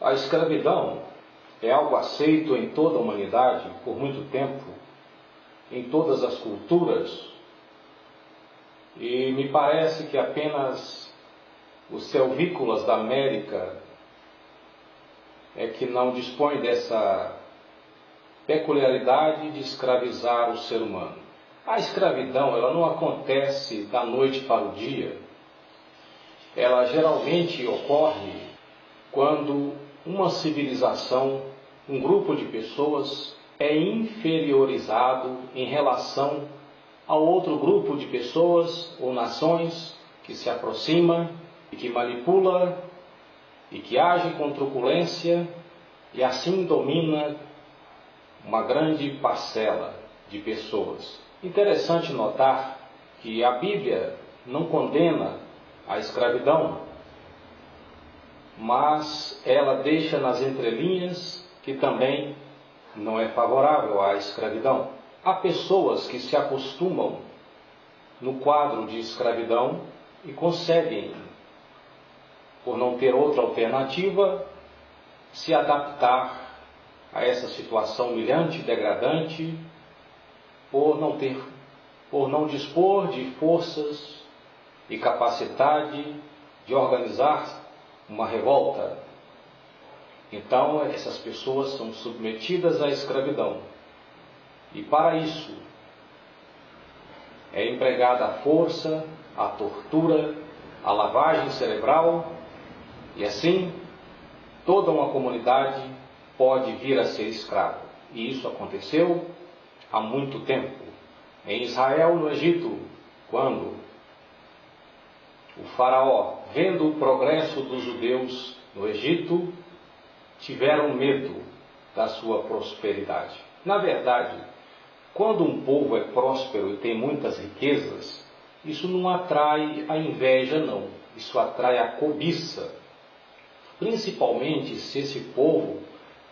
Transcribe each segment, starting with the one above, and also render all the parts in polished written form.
A escravidão é algo aceito em toda a humanidade por muito tempo, em todas as culturas, e me parece que apenas os selvícolas da América é que não dispõem dessa peculiaridade de escravizar o ser humano. A escravidão, ela não acontece da noite para o dia. Ela geralmente ocorre quando uma civilização, um grupo de pessoas é inferiorizado em relação a outro grupo de pessoas ou nações que se aproxima e que manipula e que age com truculência e assim domina uma grande parcela de pessoas. Interessante notar que a Bíblia não condena a escravidão, mas ela deixa nas entrelinhas que também não é favorável à escravidão. Há pessoas que se acostumam no quadro de escravidão e conseguem, por não ter outra alternativa, se adaptar a essa situação humilhante, degradante, por não dispor de forças e capacidade de organizar uma revolta. Então, essas pessoas são submetidas à escravidão. E para isso é empregada a força, a tortura, a lavagem cerebral, e assim toda uma comunidade pode vir a ser escrava. E isso aconteceu há muito tempo. Em Israel, no Egito, quando o faraó, vendo o progresso dos judeus no Egito, tiveram medo da sua prosperidade. Na verdade, quando um povo é próspero e tem muitas riquezas, isso não atrai a inveja, não. Isso atrai a cobiça. Principalmente se esse povo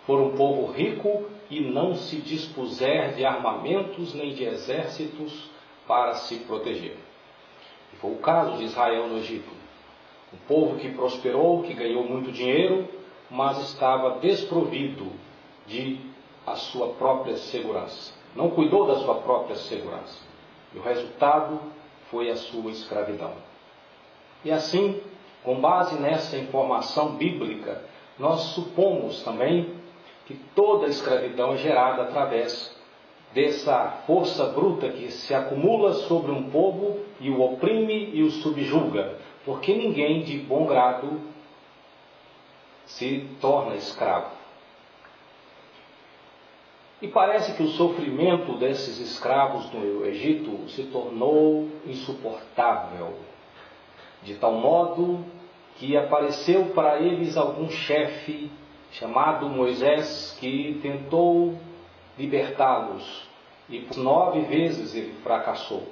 for um povo rico e não se dispuser de armamentos nem de exércitos para se proteger. E foi o caso de Israel no Egito. Um povo que prosperou, que ganhou muito dinheiro, mas estava desprovido de a sua própria segurança. Não cuidou da sua própria segurança. E o resultado foi a sua escravidão. E assim, com base nessa informação bíblica, nós supomos também que toda escravidão é gerada através dessa força bruta que se acumula sobre um povo e o oprime e o subjuga, porque ninguém de bom grado se torna escravo. E parece que o sofrimento desses escravos no Egito se tornou insuportável, de tal modo que apareceu para eles algum chefe chamado Moisés, que tentou libertá-los, e por 9 vezes ele fracassou,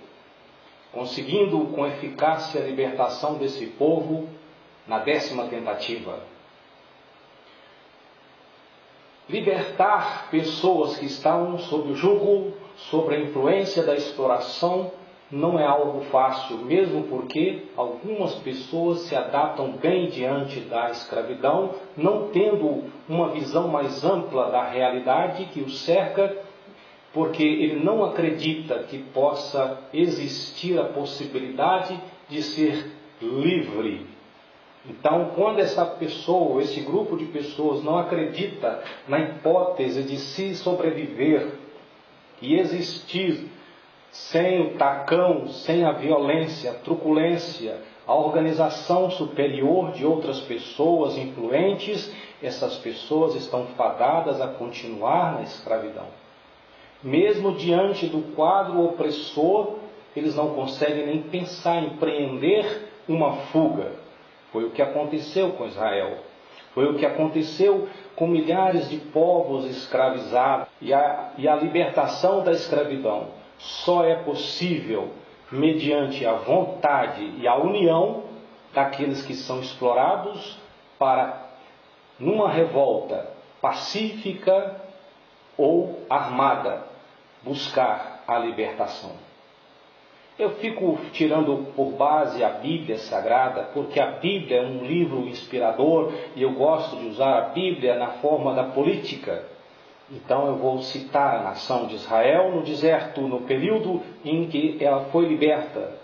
conseguindo com eficácia a libertação desse povo na 10ª tentativa. Libertar pessoas que estavam sob o jugo, sob a influência da exploração, não é algo fácil, mesmo porque algumas pessoas se adaptam bem diante da escravidão, não tendo uma visão mais ampla da realidade que o cerca, porque ele não acredita que possa existir a possibilidade de ser livre. Então, quando essa pessoa, esse grupo de pessoas não acredita na hipótese de se sobreviver e existir sem o tacão, sem a violência, a truculência, a organização superior de outras pessoas influentes, essas pessoas estão fadadas a continuar na escravidão. Mesmo diante do quadro opressor, eles não conseguem nem pensar em empreender uma fuga. Foi o que aconteceu com Israel. Foi o que aconteceu com milhares de povos escravizados. E a libertação da escravidão só é possível mediante a vontade e a união daqueles que são explorados para, numa revolta pacífica ou armada, buscar a libertação. Eu fico tirando por base a Bíblia Sagrada, porque a Bíblia é um livro inspirador e eu gosto de usar a Bíblia na forma da política. Então eu vou citar a nação de Israel no deserto, no período em que ela foi liberta.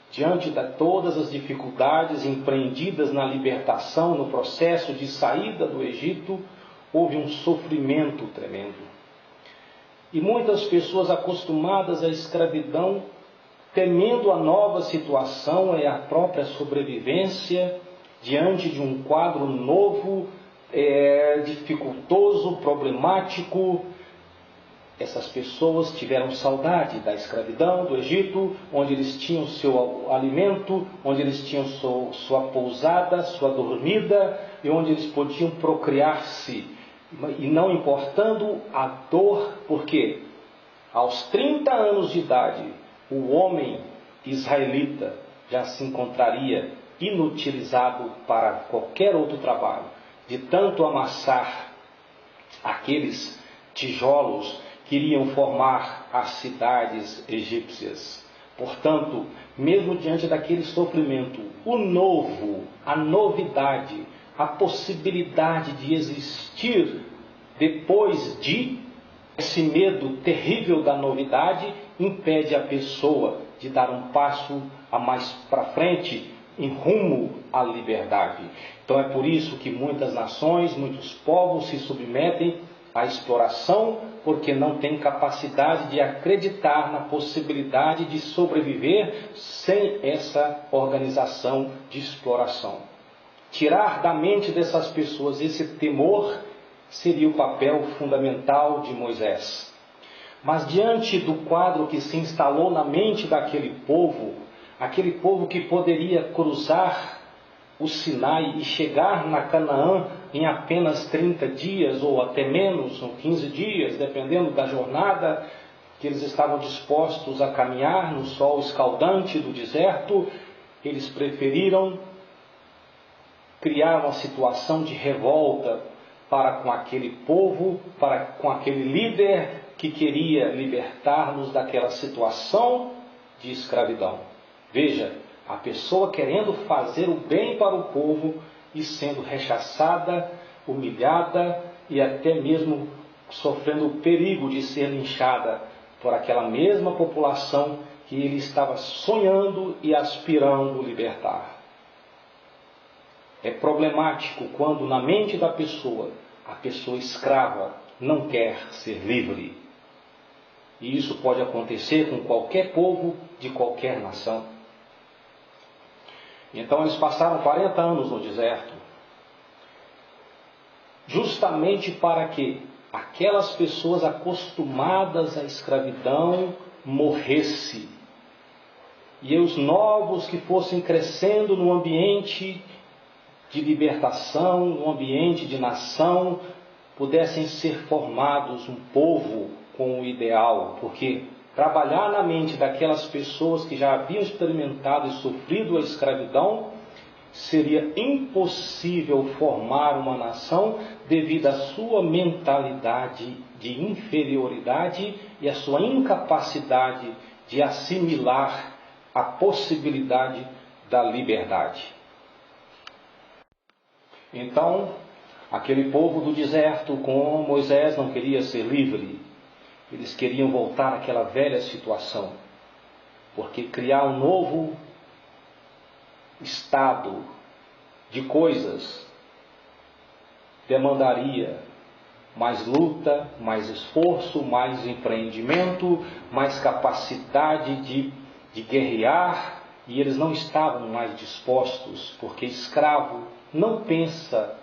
Diante de todas as dificuldades empreendidas na libertação, no processo de saída do Egito, houve um sofrimento tremendo. E muitas pessoas acostumadas à escravidão, temendo a nova situação e a própria sobrevivência, diante de um quadro novo, dificultoso, problemático, essas pessoas tiveram saudade da escravidão, do Egito, onde eles tinham seu alimento, onde eles tinham sua pousada, sua dormida, e onde eles podiam procriar-se. E não importando a dor, porque aos 30 anos de idade, o homem israelita já se encontraria inutilizado para qualquer outro trabalho, de tanto amassar aqueles tijolos que iriam formar as cidades egípcias. Portanto, mesmo diante daquele sofrimento, o novo, a novidade, a possibilidade de existir depois de esse medo terrível da novidade impede a pessoa de dar um passo a mais para frente em rumo à liberdade. Então é por isso que muitas nações, muitos povos se submetem à exploração, porque não têm capacidade de acreditar na possibilidade de sobreviver sem essa organização de exploração. Tirar da mente dessas pessoas esse temor seria o papel fundamental de Moisés. Mas diante do quadro que se instalou na mente daquele povo que poderia cruzar o Sinai e chegar na Canaã em apenas 30 dias, ou até menos, ou 15 dias, dependendo da jornada que eles estavam dispostos a caminhar no sol escaldante do deserto, eles preferiram criar uma situação de revolta para com aquele povo, para com aquele líder que queria libertar-nos daquela situação de escravidão. Veja, a pessoa querendo fazer o bem para o povo e sendo rechaçada, humilhada e até mesmo sofrendo o perigo de ser linchada por aquela mesma população que ele estava sonhando e aspirando libertar. É problemático quando na mente da pessoa, a pessoa escrava não quer ser livre. E isso pode acontecer com qualquer povo de qualquer nação. Então eles passaram 40 anos no deserto, justamente para que aquelas pessoas acostumadas à escravidão morressem, e os novos que fossem crescendo no ambiente de libertação, no ambiente de nação, pudessem ser formados um povo com o ideal, porque trabalhar na mente daquelas pessoas que já haviam experimentado e sofrido a escravidão, seria impossível formar uma nação devido à sua mentalidade de inferioridade e à sua incapacidade de assimilar a possibilidade da liberdade. Então, aquele povo do deserto, com Moisés, não queria ser livre. Eles queriam voltar àquela velha situação, porque criar um novo estado de coisas demandaria mais luta, mais esforço, mais empreendimento, mais capacidade de guerrear, e eles não estavam mais dispostos, porque escravo não pensa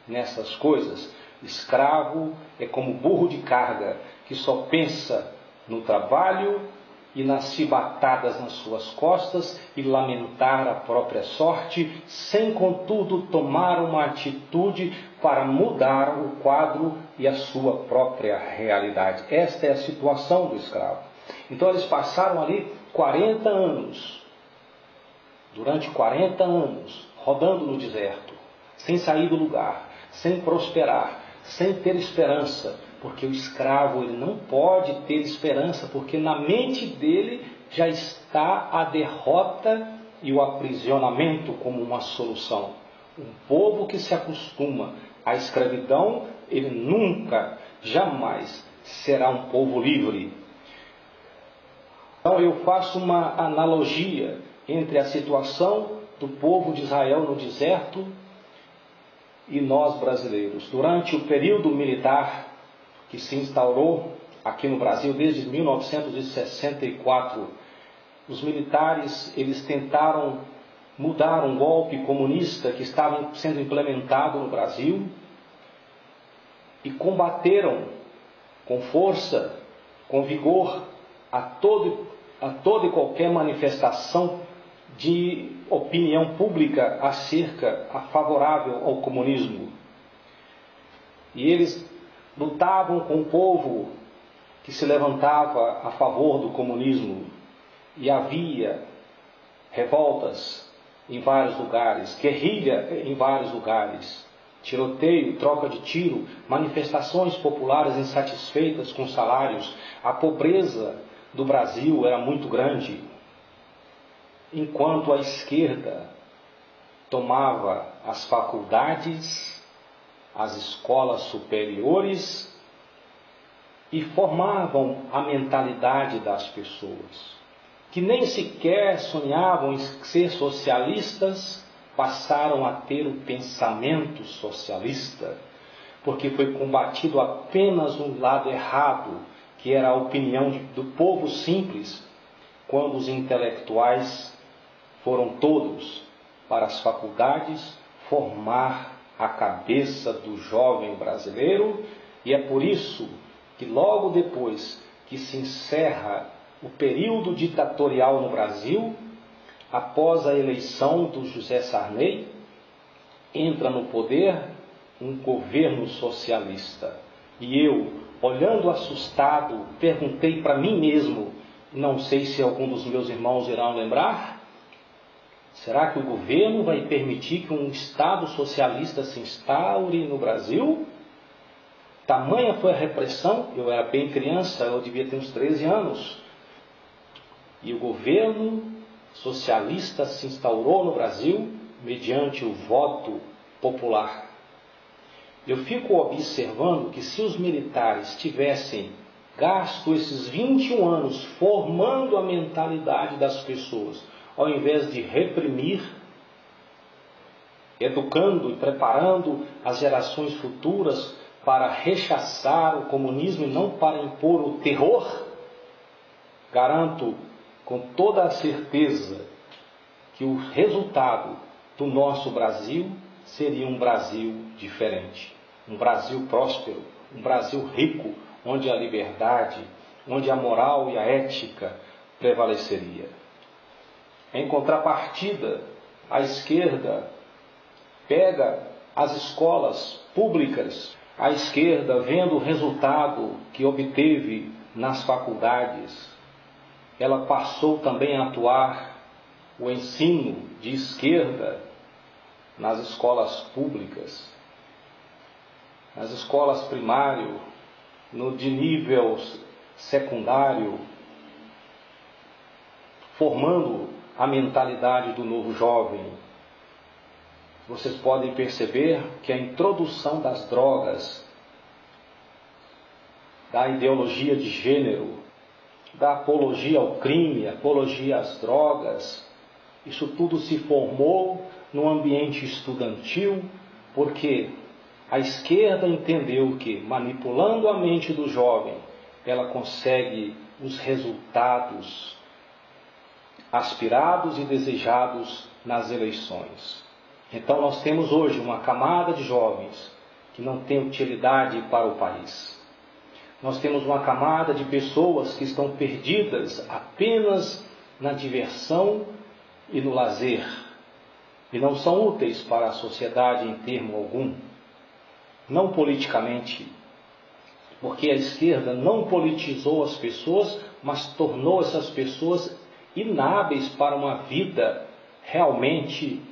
nessas coisas. Escravo é como burro de carga, que só pensa no trabalho e nas chibatadas nas suas costas e lamentar a própria sorte, sem contudo tomar uma atitude para mudar o quadro e a sua própria realidade. Esta é a situação do escravo. Então eles passaram ali 40 anos, durante 40 anos, rodando no deserto, sem sair do lugar, sem prosperar, sem ter esperança, Porque o escravo ele não pode ter esperança, porque na mente dele já está a derrota e o aprisionamento como uma solução. Um povo que se acostuma à escravidão, ele nunca, jamais será um povo livre. Então eu faço uma analogia entre a situação do povo de Israel no deserto e nós brasileiros. Durante o período militar que se instaurou aqui no Brasil desde 1964, os militares eles tentaram mudar um golpe comunista que estava sendo implementado no Brasil e combateram com força, com vigor, a toda e qualquer manifestação de opinião pública favorável ao comunismo. E eles lutavam com o povo que se levantava a favor do comunismo. E havia revoltas em vários lugares, guerrilha em vários lugares, tiroteio, troca de tiro, manifestações populares insatisfeitas com salários. A pobreza do Brasil era muito grande, enquanto a esquerda tomava as faculdades, as escolas superiores e formavam a mentalidade das pessoas, que nem sequer sonhavam em ser socialistas, passaram a ter o pensamento socialista, porque foi combatido apenas um lado errado, que era a opinião do povo simples, quando os intelectuais foram todos para as faculdades formar a cabeça do jovem brasileiro. E é por isso que logo depois que se encerra o período ditatorial no Brasil, após a eleição do José Sarney, entra no poder um governo socialista. E eu, olhando assustado, perguntei para mim mesmo, não sei se algum dos meus irmãos irão lembrar, será que o governo vai permitir que um Estado socialista se instaure no Brasil? Tamanha foi a repressão, eu era bem criança, eu devia ter uns 13 anos, e o governo socialista se instaurou no Brasil mediante o voto popular. Eu fico observando que se os militares tivessem gasto esses 21 anos formando a mentalidade das pessoas, ao invés de reprimir, educando e preparando as gerações futuras para rechaçar o comunismo e não para impor o terror, garanto com toda a certeza que o resultado do nosso Brasil seria um Brasil diferente, um Brasil próspero, um Brasil rico, onde a liberdade, onde a moral e a ética prevaleceria. Em contrapartida, a esquerda pega as escolas públicas, a esquerda, vendo o resultado que obteve nas faculdades, ela passou também a atuar o ensino de esquerda nas escolas públicas, nas escolas primário, de nível secundário, formando a mentalidade do novo jovem. Vocês podem perceber que a introdução das drogas, da ideologia de gênero, da apologia ao crime, apologia às drogas, isso tudo se formou no ambiente estudantil, porque a esquerda entendeu que, manipulando a mente do jovem, ela consegue os resultados aspirados e desejados nas eleições. Então nós temos hoje uma camada de jovens que não tem utilidade para o país. Nós temos uma camada de pessoas que estão perdidas apenas na diversão e no lazer, e não são úteis para a sociedade em termo algum. Não politicamente, porque a esquerda não politizou as pessoas, mas tornou essas pessoas inábeis para uma vida realmente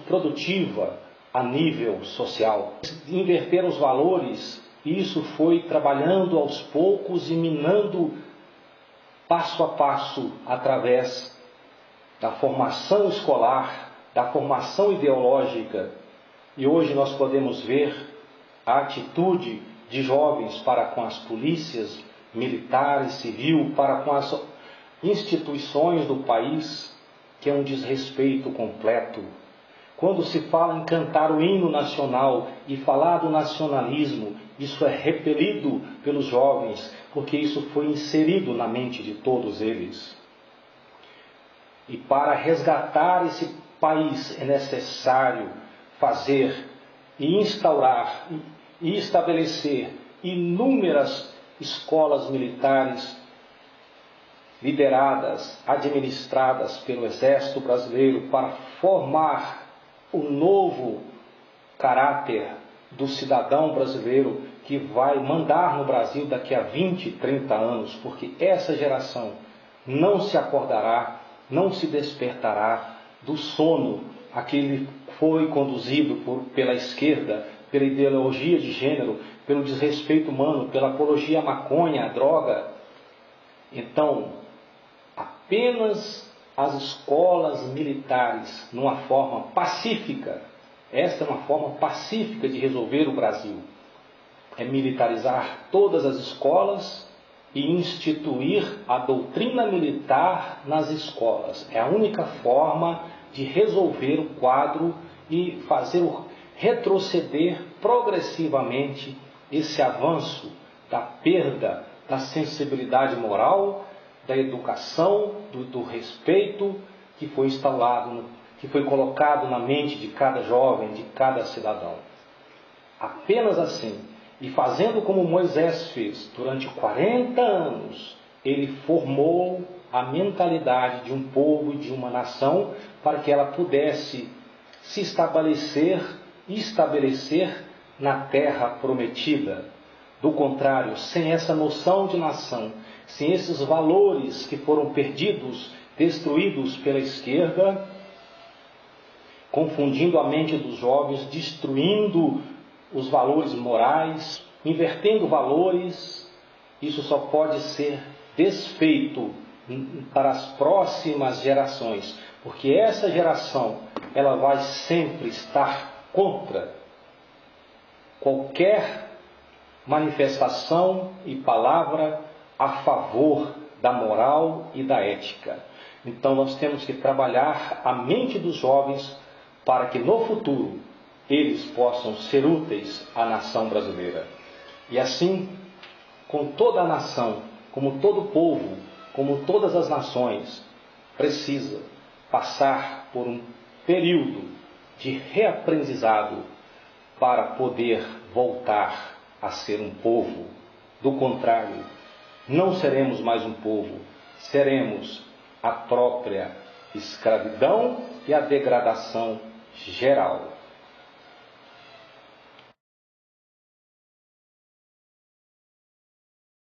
produtiva a nível social. Inverter os valores Isso foi trabalhando aos poucos e minando passo a passo através da formação escolar, da formação ideológica. E hoje nós podemos ver a atitude de jovens para com as polícias militares, civil, para com as instituições do país, que é um desrespeito completo. Quando se fala em cantar o hino nacional e falar do nacionalismo, isso é repelido pelos jovens, porque isso foi inserido na mente de todos eles. E para resgatar esse país é necessário fazer e instaurar e estabelecer inúmeras escolas militares lideradas, administradas pelo Exército Brasileiro para formar o novo caráter do cidadão brasileiro que vai mandar no Brasil daqui a 20, 30 anos, porque essa geração não se acordará, não se despertará do sono a que ele foi conduzido pela esquerda, pela ideologia de gênero, pelo desrespeito humano, pela apologia à maconha, à droga. Então, apenas as escolas militares, numa forma pacífica, esta é uma forma pacífica de resolver o Brasil, é militarizar todas as escolas e instituir a doutrina militar nas escolas. É a única forma de resolver o quadro e fazer retroceder progressivamente esse avanço da perda da sensibilidade moral, da educação, do respeito que foi instalado, que foi colocado na mente de cada jovem, de cada cidadão. Apenas assim, e fazendo como Moisés fez durante 40 anos, ele formou a mentalidade de um povo e de uma nação para que ela pudesse se estabelecer na terra prometida. Do contrário, sem essa noção de nação, sem esses valores que foram perdidos, destruídos pela esquerda, confundindo a mente dos jovens, destruindo os valores morais, invertendo valores, isso só pode ser desfeito para as próximas gerações, porque essa geração ela vai sempre estar contra qualquer manifestação e palavra a favor da moral e da ética. Então nós temos que trabalhar a mente dos jovens para que no futuro eles possam ser úteis à nação brasileira. E assim, com toda a nação, como todo povo, como todas as nações, precisa passar por um período de reaprendizado para poder voltar a ser um povo. Do contrário, não seremos mais um povo, seremos a própria escravidão e a degradação geral.